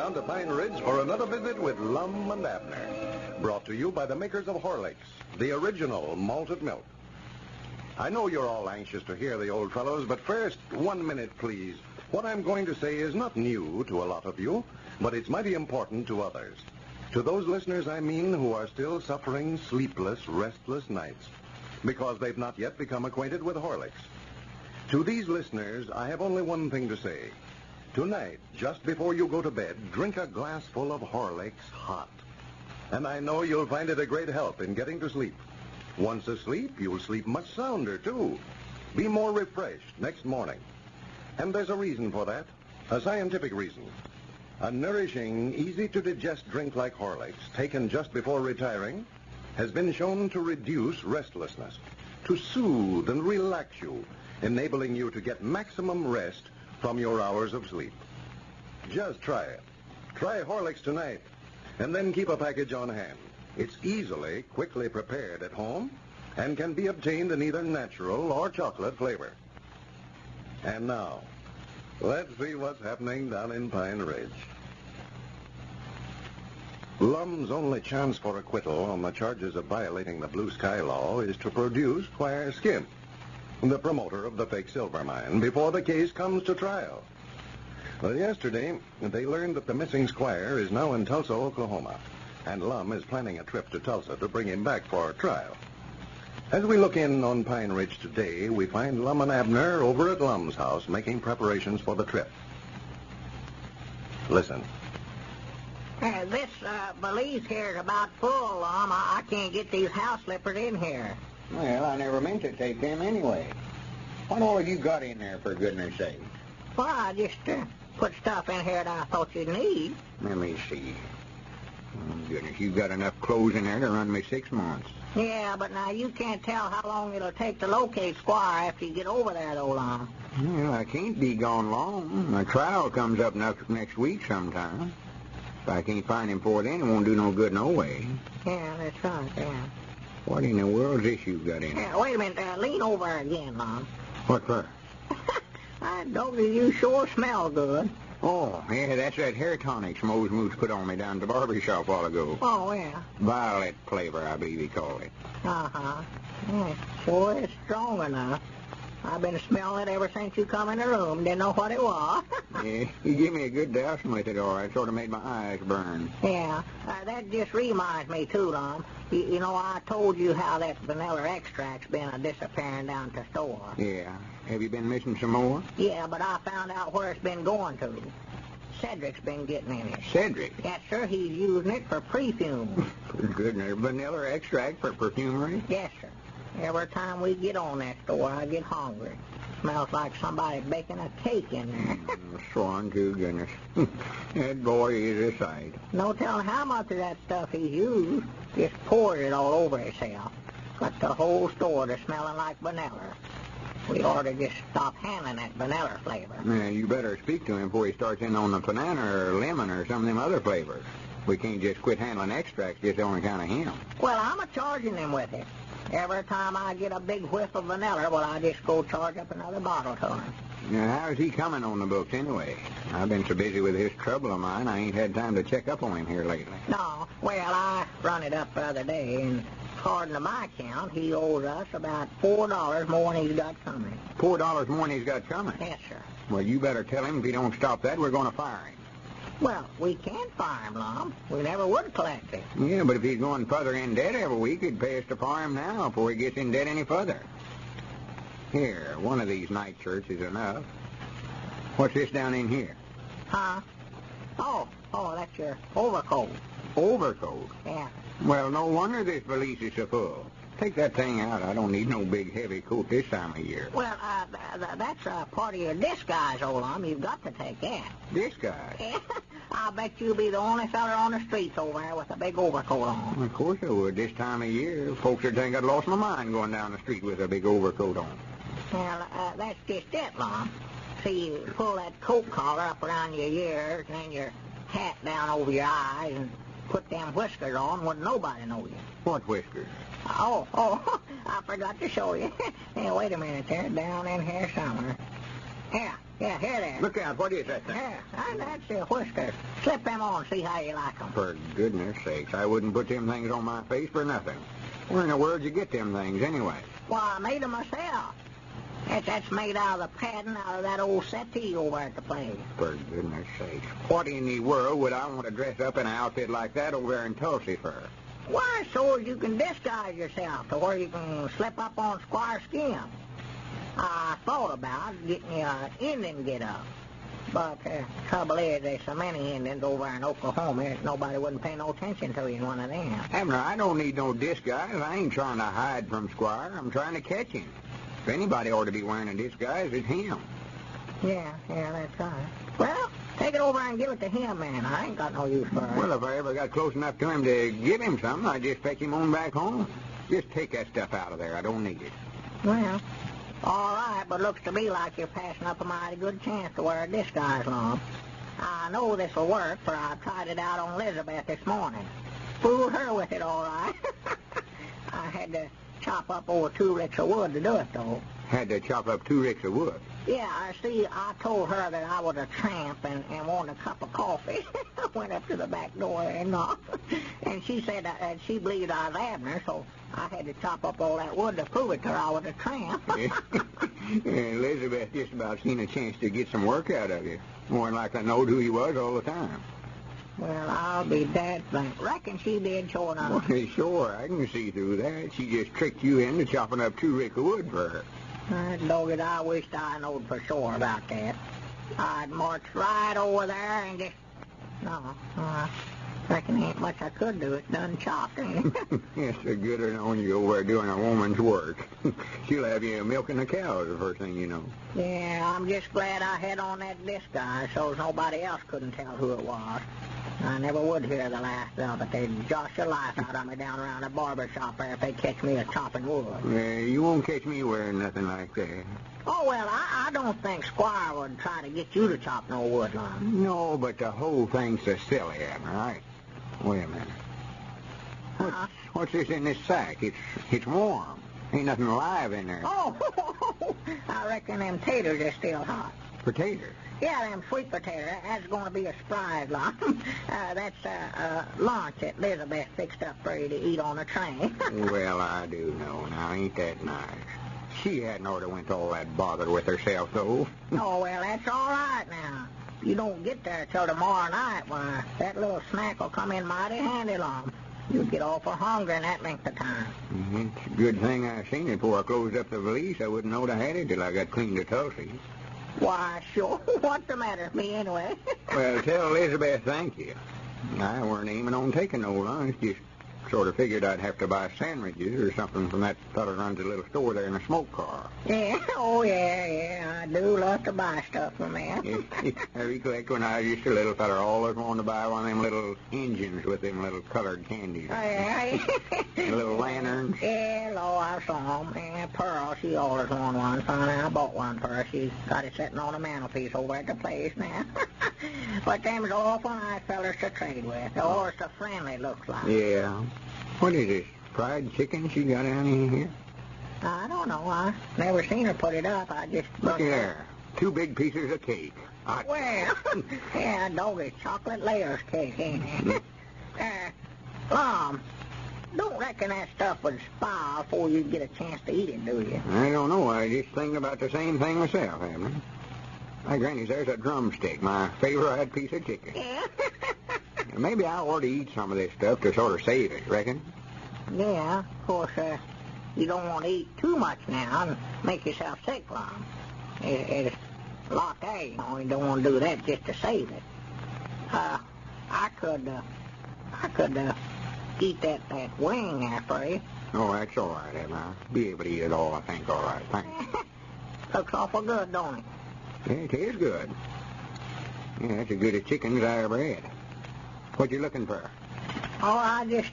down to Pine Ridge for another visit with Lum and Abner. Brought to you by the makers of Horlicks, the original malted milk. I know you're all anxious to hear the old fellows, but first, 1 minute, please. What I'm going to say is not new to a lot of you, but it's mighty important to others. To those listeners, I mean, who are still suffering sleepless, restless nights because they've not yet become acquainted with Horlicks. To these listeners, I have only one thing to say. Tonight, just before you go to bed, drink a glassful of Horlicks hot. And I know you'll find it a great help in getting to sleep. Once asleep, you'll sleep much sounder, too. Be more refreshed next morning. And there's a reason for that, a scientific reason. A nourishing, easy-to-digest drink like Horlicks, taken just before retiring, has been shown to reduce restlessness, to soothe and relax you, enabling you to get maximum rest from your hours of sleep. Just try it. Try Horlicks tonight, and then keep a package on hand. It's easily, quickly prepared at home and can be obtained in either natural or chocolate flavor. And now, let's see what's happening down in Pine Ridge. Lum's only chance for acquittal on the charges of violating the blue sky law is to produce Squire Skimp, the promoter of the fake silver mine, before the case comes to trial. Well, yesterday, they learned that the missing Squire is now in Tulsa, Oklahoma, and Lum is planning a trip to Tulsa to bring him back for trial. As we look in on Pine Ridge today, we find Lum and Abner over at Lum's house making preparations for the trip. Listen. This valise here is about full, Lum. I can't get these house slippers in here. Well, I never meant to take them anyway. What all have you got in there, for goodness sake? Well, I just put stuff in here that I thought you'd need. Let me see. Oh, goodness, you've got enough clothes in there to run me 6 months. Yeah, but now you can't tell how long it'll take to locate Squire after you get over there, though, Lum. Well, I can't be gone long. My trial comes up next week sometime. If I can't find him before then, it won't do no good no way. Yeah, that's right, yeah. What in the world's this you've got in there? Yeah, wait a minute. Lean over again, Lum. What for? Doggy, you sure smell good. Oh, yeah, that's that hair tonic Mose Moose put on me down at the barber shop a while ago. Oh, yeah. Violet flavor, I believe he called it. Uh-huh. Yeah, sure is strong enough. I've been smelling it ever since you come in the room. Didn't know what it was. Yeah, you give me a good dousing with it, all right. Sort of made my eyes burn. Yeah, that just reminds me, too, Lum. You know, I told you how that vanilla extract's been disappearing down to the store. Yeah. Have you been missing some more? Yeah, but I found out where it's been going to. Cedric's been getting in it. Cedric? Yes, sir. He's using it for perfume. For goodness, vanilla extract for perfumery? Yes, sir. Every time we get on that store, I get hungry. Smells like somebody baking a cake in there. Swan to goodness. That boy is a sight. No telling how much of that stuff he's used. Just poured it all over himself. Got the whole store to smelling like vanilla. We ought to just stop handling that vanilla flavor. Yeah, you better speak to him before he starts in on the banana or lemon or some of them other flavors. We can't just quit handling extracts just on account of him. Well, I'm a-charging him with it. Every time I get a big whiff of vanilla, well, I just go charge up another bottle to him. Now, how's he coming on the books anyway? I've been so busy with this trouble of mine, I ain't had time to check up on him here lately. No, well, I run it up the other day, and according to my count, he owes us about $4 more than he's got coming. $4 more than he's got coming? Yes, sir. Well, you better tell him if he don't stop that, we're going to fire him. Well, we can't fire him, Lum. We never would collect it. Yeah, but if he's going further in debt every week, it'd pay us to fire him now before he gets in debt any further. Here, one of these nightshirts is enough. What's this down in here? Huh? Oh, that's your overcoat. Overcoat? Yeah. Well, no wonder this valise is so full. Take that thing out. I don't need no big, heavy coat this time of year. Well, that's part of your disguise, old Lum. You've got to take that. Disguise? Yeah. I'll bet you'll be the only fella on the streets over there with a big overcoat on. Of course I would. This time of year, folks would think I'd lost my mind going down the street with a big overcoat on. Well, that's just it, Lum. See, you pull that coat collar up around your ears, and then your hat down over your eyes, and put them whiskers on, wouldn't nobody know you. What whiskers? Oh, I forgot to show you. Hey, wait a minute there, down in here somewhere. Here, Yeah, here they are. Look out, what is that thing? Here, that's the whiskers. Slip them on, see how you like them. For goodness sakes, I wouldn't put them things on my face for nothing. Where in the world did you get them things, anyway? Why, I made them myself. That's made out of the padding out of that old settee over at the place. For goodness sakes. What in the world would I want to dress up in an outfit like that over there in Tulsa for? Why, so as you can disguise yourself to where you can slip up on Squire Skimp. I thought about getting you an Indian get-up. But trouble is, there's so many Indians over in Oklahoma that nobody wouldn't pay no attention to you in one of them. Abner, I don't need no disguise. I ain't trying to hide from Squire. I'm trying to catch him. If anybody ought to be wearing a disguise, it's him. Yeah, that's right. Well, take it over and give it to him, man. I ain't got no use for it. Well, if I ever got close enough to him to give him something, I'd just fetch him on back home. Just take that stuff out of there. I don't need it. Well, all right, but looks to me like you're passing up a mighty good chance to wear a disguise, Lum. I know this will work, for I tried it out on Elizabeth this morning. Fooled her with it, all right. I had to chop up over 2 ricks of wood to do it, though. Had to chop up 2 ricks of wood. Yeah, I told her that I was a tramp and wanted a cup of coffee. I went up to the back door and knocked. And she said that she believed I was Abner, so I had to chop up all that wood to prove it to her I was a tramp. Elizabeth just about seen a chance to get some work out of you. More than likely knowed who he was all the time. Well, I'll be dead blank. Reckon she did, sure enough. Well, sure, I can see through that. She just tricked you into chopping up 2 ricks of wood for her. Dogged, I wished I knowed for sure about that. I'd march right over there and just... No, I reckon ain't much I could do. It's done chopped, ain't it? Yes, the gooder knowing you over there doing a woman's work. She'll have you milking the cows the first thing you know. Yeah, I'm just glad I had on that disguise so nobody else couldn't tell who it was. I never would hear the last of it. They'd josh the life out of me down around the barber shop there if they catch me chopping wood. You won't catch me wearing nothing like that. Oh, well, I don't think Squire would try to get you to chop no wood, Lum. No, but the whole thing's so silly, Abner, right? Wait a minute. What's this in this sack? It's warm. Ain't nothing alive in there. Oh, I reckon them taters are still hot. Potatoes? Yeah, them sweet potatoes. That's going to be a surprise, Lum. That's lunch that Elizabeth fixed up for you to eat on a train. Well, I do know. Now, ain't that nice? She hadn't ought to went to all that bother with herself, though. Oh, well, that's all right now. If you don't get there till tomorrow night, why, that little snack will come in mighty handy, Lum. You'll get awful hungry in that length of time. It's a good thing I seen it before I closed up the valise. I wouldn't know I had it till I got clean to Tulsa. Why, sure. What's the matter with me, anyway? Well, tell Elizabeth thank you. I weren't aiming on taking no lunch. Just sort of figured I'd have to buy sandwiches or something from that fellow who runs a little store there in a smoke car. Yeah, oh, yeah. I do love to buy stuff from there. I recollect when I was just a little fella, I always wanted to buy one of them little engines with them little colored candies. Oh, yeah. Little lanterns. Yeah, Lord, I saw them. And Pearl, she always wanted one. Finally, I bought one for her. She's got it sitting on a mantelpiece over at the place now. But them's awful nice fellas to trade with. Or so friendly, looks like. Yeah. What is this? Fried chicken she got down in here? I don't know. I never seen her put it up. I just... Look there. 2 big pieces of cake. Well, yeah, doggy, chocolate layers cake, ain't it? Lum, don't reckon that stuff would spoil before you get a chance to eat it, do you? I don't know. I just think about the same thing myself, Abner. My granny's, there's a drumstick, my favorite piece of chicken. Yeah. Maybe I ought to eat some of this stuff to sort of save it, reckon? Yeah, of course, you don't want to eat too much now and make yourself sick, Lum. It's a lot there, you know. You don't want to do that just to save it. I could eat that wing there for you. Oh, that's all right, Abner. I'll be able to eat it all, I think. All right, thanks. Looks awful good, don't it? Yeah, it is good. Yeah, that's as good as chicken as I ever had. What you looking for? Oh, I just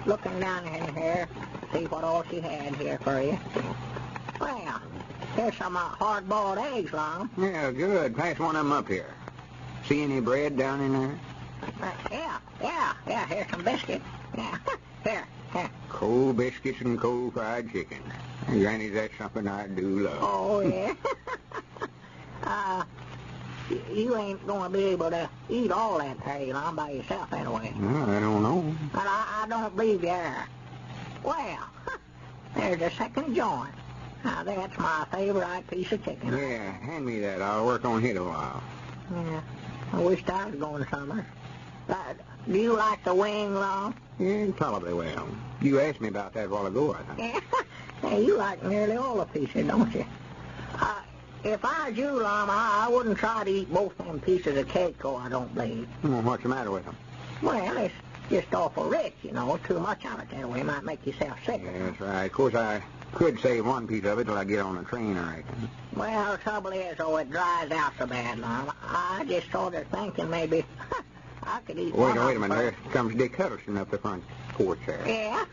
looking down in here, see what all she had here for you. Well, here's some hard-boiled eggs, Lum. Yeah, good. Pass one of them up here. See any bread down in there? Yeah, here's some biscuits. Yeah, here. Cold biscuits and cold fried chicken. Granny, that's something I do love. Oh, yeah. You ain't going to be able to eat all that hay, Lum, by yourself anyway. Well, I don't know. But I don't believe you are. Well, there's a second joint. Now, that's my favorite piece of chicken. Yeah, hand me that. I'll work on it a while. Yeah, I wished I was going somewhere. Do you like the wing, Lum? Yeah, probably will. You asked me about that a while ago, I think. Hey, you like nearly all the pieces, don't you? If I was you, Lum, I wouldn't try to eat both them pieces of cake, though, I don't believe. Well, what's the matter with them? Well, it's just awful rich, you know. Too much of it that way might make yourself sick. Yeah, that's right. Of course, I could save one piece of it till I get on the train, I reckon. Well, the trouble is, it dries out so bad, Lum. I just started thinking maybe I could eat one. Wait a minute. There comes Dick Huddleston up the front porch there. Yeah,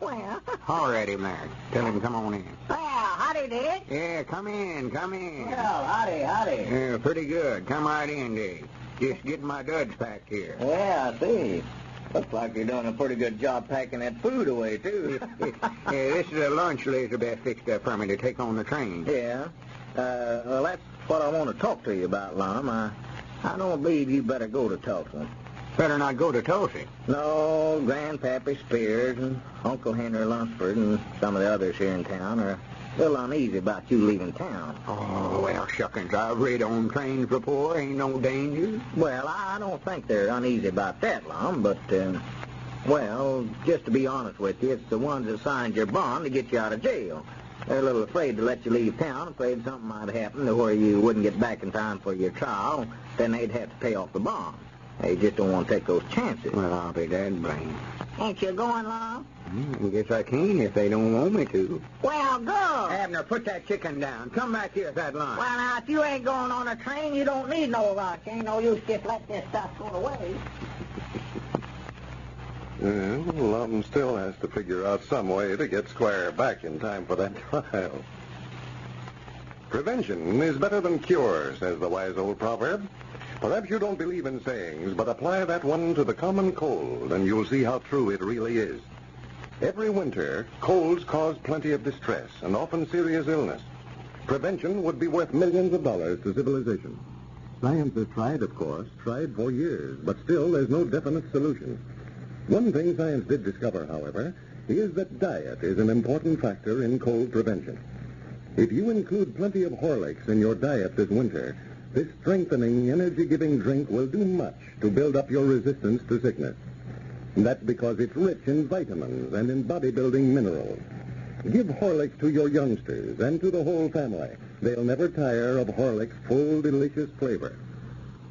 well. Holler at him there. Tell him come on in. Well, howdy, Dick. Yeah, come in. Well, howdy. Yeah, pretty good. Come right in, Dick. Just getting my duds packed here. Yeah, I see. Looks like you're doing a pretty good job packing that food away, too. Yeah, this is a lunch Elizabeth fixed up for me to take on the train. Yeah. Well, that's what I want to talk to you about, Lum. I don't believe you better go to Tulsa. Better not go to Tulsa. No, Grandpappy Spears and Uncle Henry Lunsford and some of the others here in town are a little uneasy about you leaving town. Oh, well, shuckins, I've rid on trains before. Ain't no danger. Well, I don't think they're uneasy about that, Lum, but, well, just to be honest with you, it's the ones that signed your bond to get you out of jail. They're a little afraid to let you leave town, afraid something might happen to where you wouldn't get back in time for your trial. Then they'd have to pay off the bond. They just don't want to take those chances. Well, I'll be dead blamed. Ain't you going, Lum? I guess I can if they don't want me to. Well, go. Abner, put that chicken down. Come back here with that line. Well, now, if you ain't going on a train, you don't need no watch. Ain't no use just let this stuff go to waste. Well, Lum still has to figure out some way to get Squire back in time for that trial. Prevention is better than cure, says the wise old proverb. Perhaps you don't believe in sayings, but apply that one to the common cold, and you'll see how true it really is. Every winter, colds cause plenty of distress and often serious illness. Prevention would be worth millions of dollars to civilization. Science has tried, of course, tried for years, but still there's no definite solution. One thing science did discover, however, is that diet is an important factor in cold prevention. If you include plenty of Horlicks in your diet this winter, this strengthening, energy-giving drink will do much to build up your resistance to sickness. That's because it's rich in vitamins and in bodybuilding minerals. Give Horlicks to your youngsters and to the whole family. They'll never tire of Horlicks' full, delicious flavor.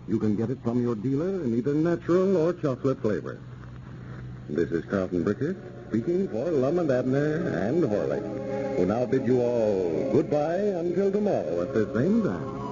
You can get it from your dealer in either natural or chocolate flavor. This is Carlton Bricker, speaking for Lum and Abner and Horlicks, who now bid you all goodbye until tomorrow at the same time.